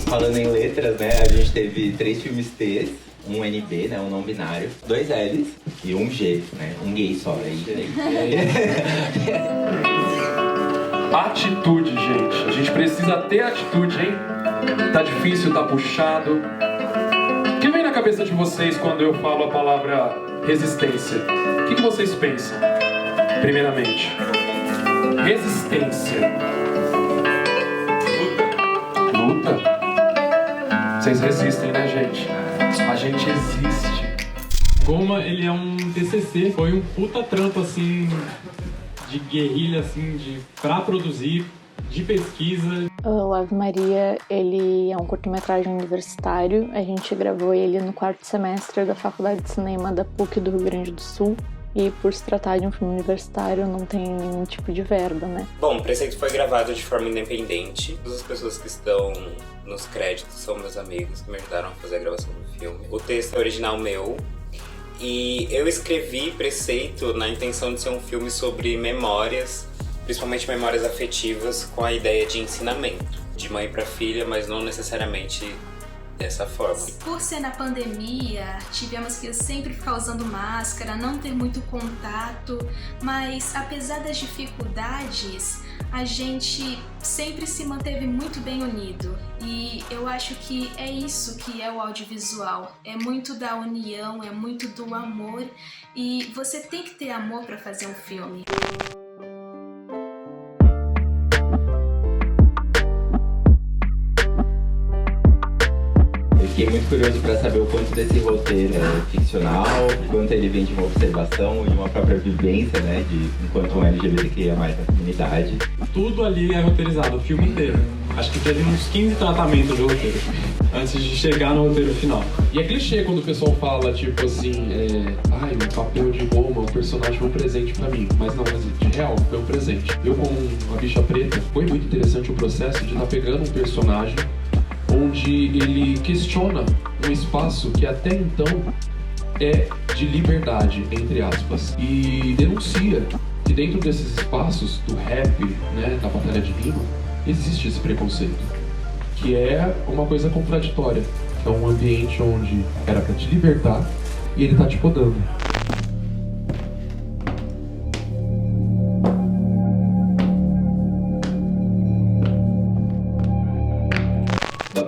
Falando em letras, né, a gente teve 3 filmes T's, um NB, né, um não binário, 2 L's e um G, né, um gay só. Atitude, gente. A gente precisa ter atitude, hein? Tá difícil, tá puxado. O que vem na cabeça de vocês quando eu falo a palavra resistência? O que vocês pensam? Primeiramente, resistência. Luta? Vocês resistem, né, gente? A gente existe. Goma, ele é um TCC, foi um puta trampo, assim, de guerrilha, assim, pra produzir, de pesquisa. O Ave Maria, ele é um curta-metragem universitário. A gente gravou ele no 4º semestre da Faculdade de Cinema da PUC do Rio Grande do Sul. E por se tratar de um filme universitário, não tem nenhum tipo de verba, né? Bom, o Preceito foi gravado de forma independente. Todas as pessoas que estão nos créditos são meus amigos que me ajudaram a fazer a gravação do filme. O texto é original meu. E eu escrevi Preceito na intenção de ser um filme sobre memórias, principalmente memórias afetivas, com a ideia de ensinamento. De mãe para filha, mas não necessariamente dessa forma. Por ser na pandemia, tivemos que sempre ficar usando máscara, não ter muito contato, mas apesar das dificuldades, a gente sempre se manteve muito bem unido. E eu acho que é isso que é o audiovisual. É muito da união, é muito do amor. E você tem que ter amor para fazer um filme. Fiquei muito curioso para saber o quanto desse roteiro é ficcional, o quanto ele vem de uma observação e de uma própria vivência, né, de enquanto um LGBTQIA+ na comunidade. Tudo ali é roteirizado, o filme inteiro. Acho que teve uns 15 tratamentos de roteiro, antes de chegar no roteiro final. E é clichê quando o pessoal fala, tipo assim, o papel de Goma, o personagem foi um presente pra mim. Mas não, de real, foi um presente. Eu, como uma bicha preta, foi muito interessante o processo de estar pegando um personagem onde ele questiona um espaço que até então é de liberdade, entre aspas, e denuncia que dentro desses espaços do rap, né, da batalha de rima, existe esse preconceito, que é uma coisa contraditória. É um ambiente onde era pra te libertar e ele tá te podando.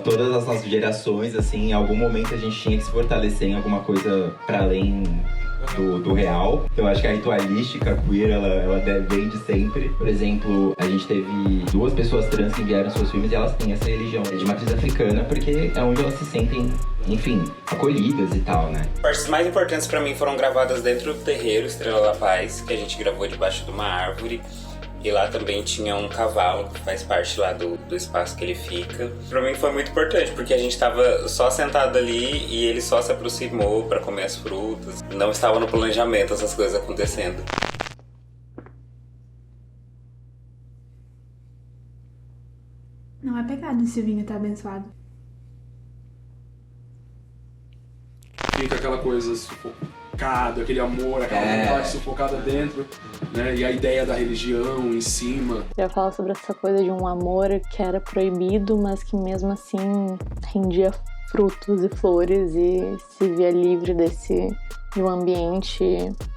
Todas as nossas gerações, assim, em algum momento a gente tinha que se fortalecer em alguma coisa para além do real. Então, eu acho que a ritualística queer, ela vem de sempre. Por exemplo, a gente teve 2 pessoas trans que enviaram seus filmes e elas têm essa religião de matriz africana, porque é onde elas se sentem, enfim, acolhidas e tal, né? As partes mais importantes pra mim foram gravadas dentro do terreiro Estrela da Paz, que a gente gravou debaixo de uma árvore. E lá também tinha um cavalo, que faz parte lá do espaço que ele fica. Pra mim foi muito importante, porque a gente tava só sentado ali e ele só se aproximou pra comer as frutas. Não estava no planejamento essas coisas acontecendo. Não é pecado se o vinho tá abençoado. Fica aquela coisa sufocada, aquele amor, aquela vontade sufocada dentro, né? E a ideia da religião em cima. Eu ia falar sobre essa coisa de um amor que era proibido, mas que mesmo assim rendia frutos e flores e se via livre de um ambiente,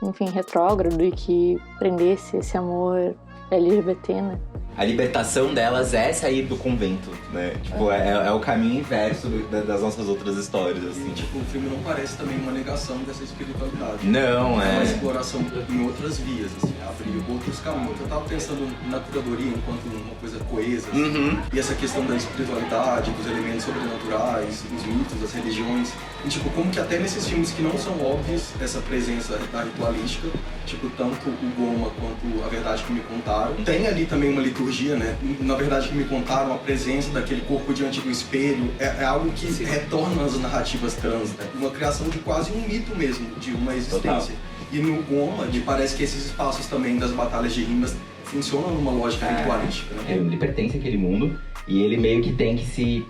enfim, retrógrado e que prendesse esse amor LGBT, né? A libertação delas é sair do convento, né? Tipo, é o caminho inverso das nossas outras histórias, assim. Tipo, o filme não parece também uma negação dessa espiritualidade. Não, é uma exploração em outras vias, assim, abrir outros caminhos. Eu tava pensando na curadoria enquanto uma coisa coesa, assim, e essa questão da espiritualidade, dos elementos sobrenaturais, os mitos, as religiões. E, tipo, como que até nesses filmes que não são óbvios, essa presença da ritualística, tipo, tanto o Goma quanto A Verdade Que Me Contaram, tem ali também uma liturgia, né? Na Verdade Que Me Contaram, a presença daquele corpo diante do espelho é algo que retorna às narrativas trans, né? Uma criação de quase um mito mesmo, de uma existência. Total. E no Goma, me parece que esses espaços também das batalhas de rimas funcionam numa lógica ritualística, né? Ele pertence àquele mundo E ele meio que tem que se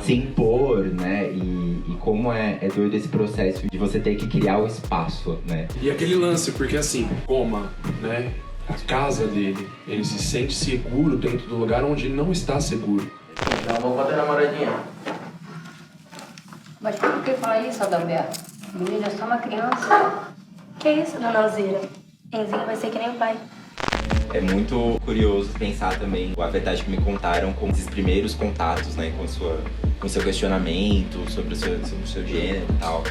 impor, né? E como é doido esse processo de você ter que criar o espaço, né? E aquele lance, porque assim, Goma, né? A casa dele, ele se sente seguro dentro do lugar onde ele não está seguro. Então vou botar namoradinha. Mas por que falar isso, Adalberto? O menino é só uma criança. Que isso, dona Alzira? Enzinho vai ser que nem o pai. É muito curioso pensar também a verdade que me contaram com esses primeiros contatos, né, com o seu questionamento sobre o seu gênero e tal.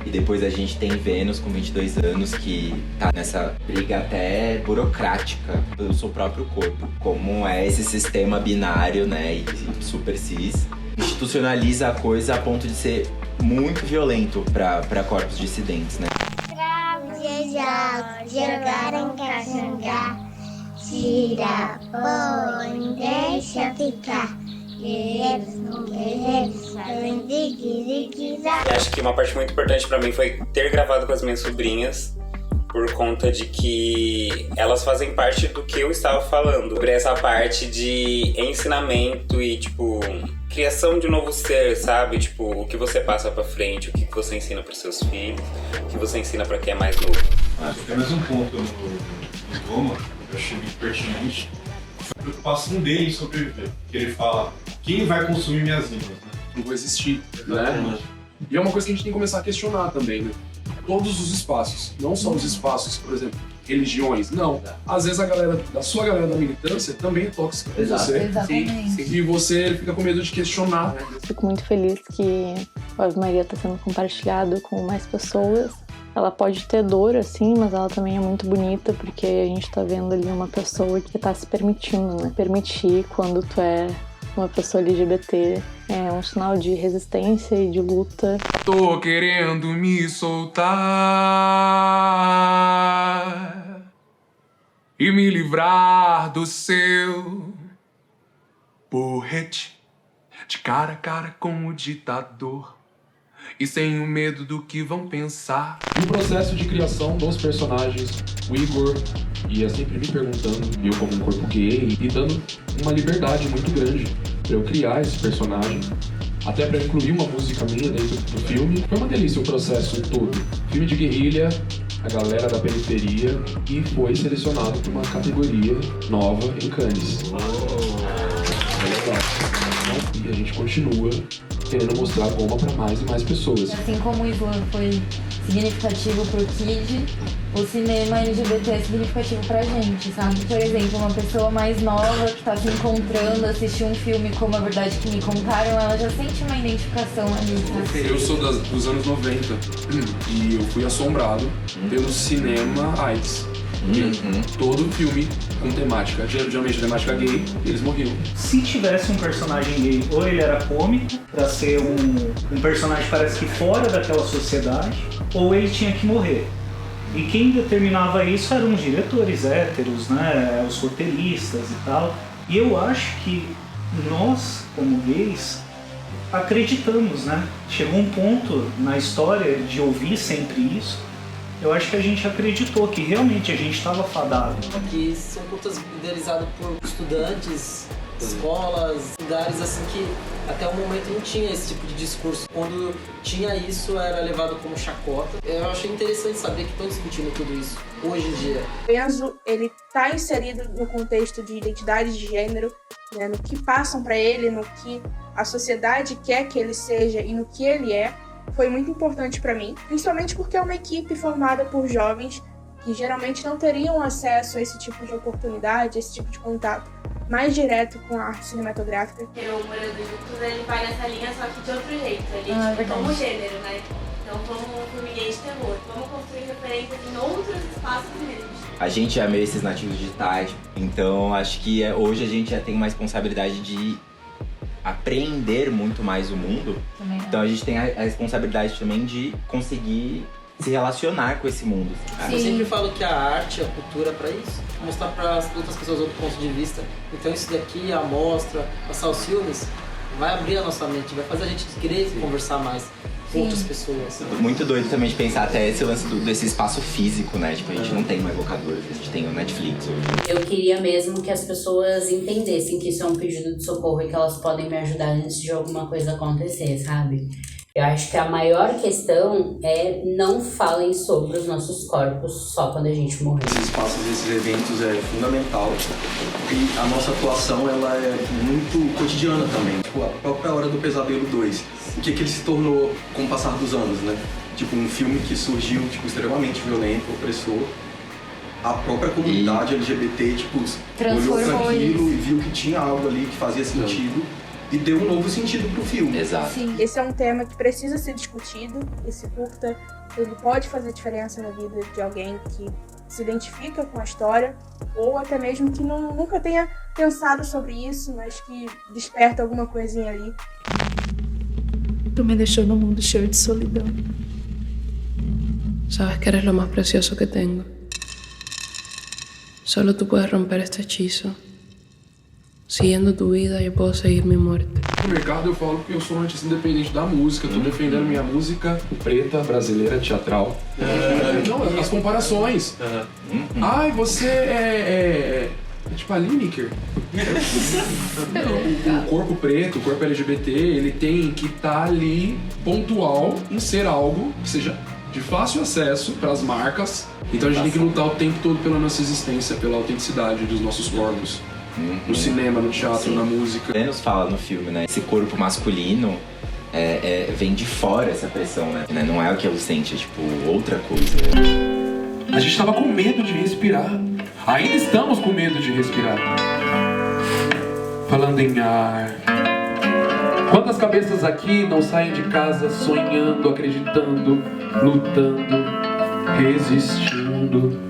E depois a gente tem Vênus com 22 anos que tá nessa briga até burocrática pelo seu próprio corpo. Como é esse sistema binário, né, e super cis, institucionaliza a coisa a ponto de ser muito violento para corpos dissidentes, né? Jogaram caxangá, tira, põe, deixa ficar. Guerreiros com guerreiros, fazem zigue-zigue-zague. Acho que uma parte muito importante pra mim foi ter gravado com as minhas sobrinhas, por conta de que elas fazem parte do que eu estava falando. Sobre essa parte de ensinamento e, tipo, criação de um novo ser, sabe? Tipo, o que você passa pra frente, o que você ensina pros seus filhos, o que você ensina pra quem é mais novo. Tem mais um ponto no Goma que eu achei muito pertinente. A preocupação dele em sobreviver. Que ele fala, quem vai consumir minhas línguas, né? Não vou existir, né? E é uma coisa que a gente tem que começar a questionar também, né? Todos os espaços, não só os espaços, por exemplo, religiões, não. Às vezes a sua galera da militância também é tóxica com você. Exatamente. E você fica com medo de questionar. Fico muito feliz que o Ave Maria está sendo compartilhado com mais pessoas. Ela pode ter dor, assim, mas ela também é muito bonita, porque a gente tá vendo ali uma pessoa que tá se permitindo, né? Permitir quando tu é uma pessoa LGBT é um sinal de resistência e de luta. Tô querendo me soltar e me livrar do seu porrete de cara a cara com o ditador. E sem o medo do que vão pensar. No processo de criação dos personagens, o Igor ia sempre me perguntando, eu como um corpo gay, e dando uma liberdade muito grande pra eu criar esse personagem, até pra incluir uma música minha dentro do filme. Foi uma delícia o processo todo. Filme de guerrilha, a galera da periferia, e foi selecionado por uma categoria nova em Cannes. É legal. E a gente continua querendo mostrar Goma para mais e mais pessoas. Assim como o Ivan foi significativo pro Kid, o cinema LGBT é significativo pra gente, sabe? Por exemplo, uma pessoa mais nova que tá se encontrando, assistir um filme como A Verdade Que Me Contaram, ela já sente uma identificação ali, sabe? Eu sou dos anos 90 e eu fui assombrado pelo cinema AIDS. Todo filme com temática, geralmente temática gay, eles morriam. Se tivesse um personagem gay, ou ele era cômico, pra ser um personagem parece que fora daquela sociedade, ou ele tinha que morrer. E quem determinava isso eram os diretores héteros, né, os roteiristas e tal. E eu acho que nós, como gays, acreditamos, né? Chegou um ponto na história de ouvir sempre isso. Eu acho que a gente acreditou que realmente a gente estava fadado. Que são curtas idealizadas por estudantes, escolas, lugares assim que até o momento não tinha esse tipo de discurso. Quando tinha isso, era levado como chacota. Eu achei interessante saber que estão discutindo tudo isso hoje em dia. O Enzo, ele tá inserido no contexto de identidade de gênero, né, no que passam para ele, no que a sociedade quer que ele seja e no que ele é. Foi muito importante para mim, principalmente porque é uma equipe formada por jovens que geralmente não teriam acesso a esse tipo de oportunidade, a esse tipo de contato mais direto com a arte cinematográfica. O Morador de Juntos, ele vai nessa linha, só que de outro jeito. Ele como gênero, né? Então, como um filme gay de terror, vamos construir referências em outros espaços mesmo. A gente é meio esses nativos digitais, então acho que hoje a gente já tem uma responsabilidade de apreender muito mais o mundo. Então a gente tem a responsabilidade também de conseguir se relacionar com esse mundo. Eu sempre falo que a arte, a cultura é pra isso, mostrar para as outras pessoas outro ponto de vista. Então isso daqui, a mostra, passar os filmes, vai abrir a nossa mente, vai fazer a gente querer conversar mais outras pessoas. Muito doido também de pensar até esse lance desse espaço físico, né? Tipo, a gente não tem mais locadoras, a gente tem o Netflix hoje. Eu queria mesmo que as pessoas entendessem que isso é um pedido de socorro e que elas podem me ajudar antes de alguma coisa acontecer, sabe? Eu acho que a maior questão é não falem sobre os nossos corpos só quando a gente morrer. Esses espaços, esses eventos é fundamental e a nossa atuação ela é muito cotidiana também. Tipo, a própria Hora do Pesadelo 2, o que ele se tornou com o passar dos anos, né? Tipo, um filme que surgiu tipo, extremamente violento, opressor. A própria comunidade LGBT tipo, olhou para aquilo e viu que tinha algo ali que fazia sentido. E deu um novo sentido pro filme. Exato. Sim. Esse é um tema que precisa ser discutido. Esse curta, ele pode fazer diferença na vida de alguém que se identifica com a história ou até mesmo que nunca tenha pensado sobre isso, mas que desperta alguma coisinha ali. Tu me deixou num mundo cheio de solidão. Sabes que eres lo más precioso que tengo. Solo tú puedes romper este hechizo. Seguindo tu vida, eu posso seguir minha morte. No mercado eu falo que eu sou um artista independente da música, tô defendendo minha música preta, brasileira, teatral. Não, as comparações. Ai, você é tipo a Lineker. O corpo preto, o corpo LGBT, ele tem que estar ali pontual em ser algo que seja de fácil acesso para as marcas. Então a gente tem que lutar o tempo todo pela nossa existência, pela autenticidade dos nossos corpos. No cinema, no teatro, na música. Lennox fala no filme, né? Esse corpo masculino vem de fora essa pressão, né? Não é o que ele sente, é tipo outra coisa. A gente tava com medo de respirar. Ainda estamos com medo de respirar. Falando em ar. Quantas cabeças aqui não saem de casa sonhando, acreditando, lutando, resistindo?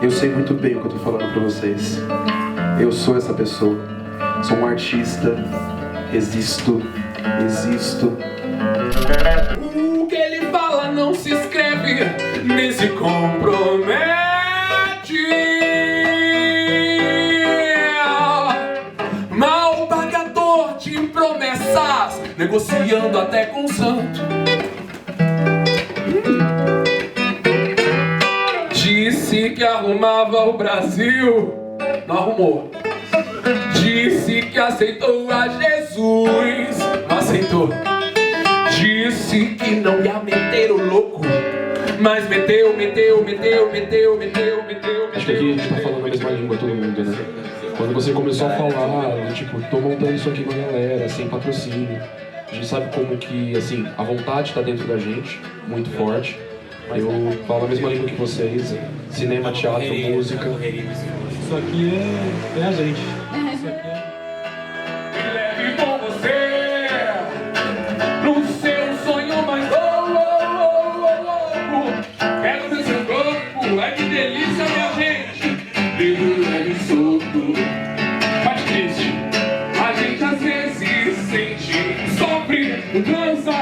Eu sei muito bem o que eu tô falando pra vocês. Eu sou essa pessoa. Sou um artista. Existo. O que ele fala não se escreve, nem se compromete. Mal pagador de promessas, negociando até com o santo. Disse que arrumava o Brasil, não arrumou. Disse que aceitou a Jesus, não aceitou. Disse que não ia meter o louco, mas meteu. Acho que aqui a gente tá falando a mesma língua, todo mundo, né? Quando você começou a falar, tipo, tô montando isso aqui com a galera, sem patrocínio. A gente sabe como que, assim, a vontade tá dentro da gente, muito forte. Eu falo a mesma língua que vocês, cinema, teatro, música. Isso aqui é a gente. Isso aqui Me leve com você pro seu sonho mais louco. Quero ver seu corpo, ai que delícia, minha gente. Livre, leve, solto. Bate triste, a gente às vezes sente, sofre, cansa.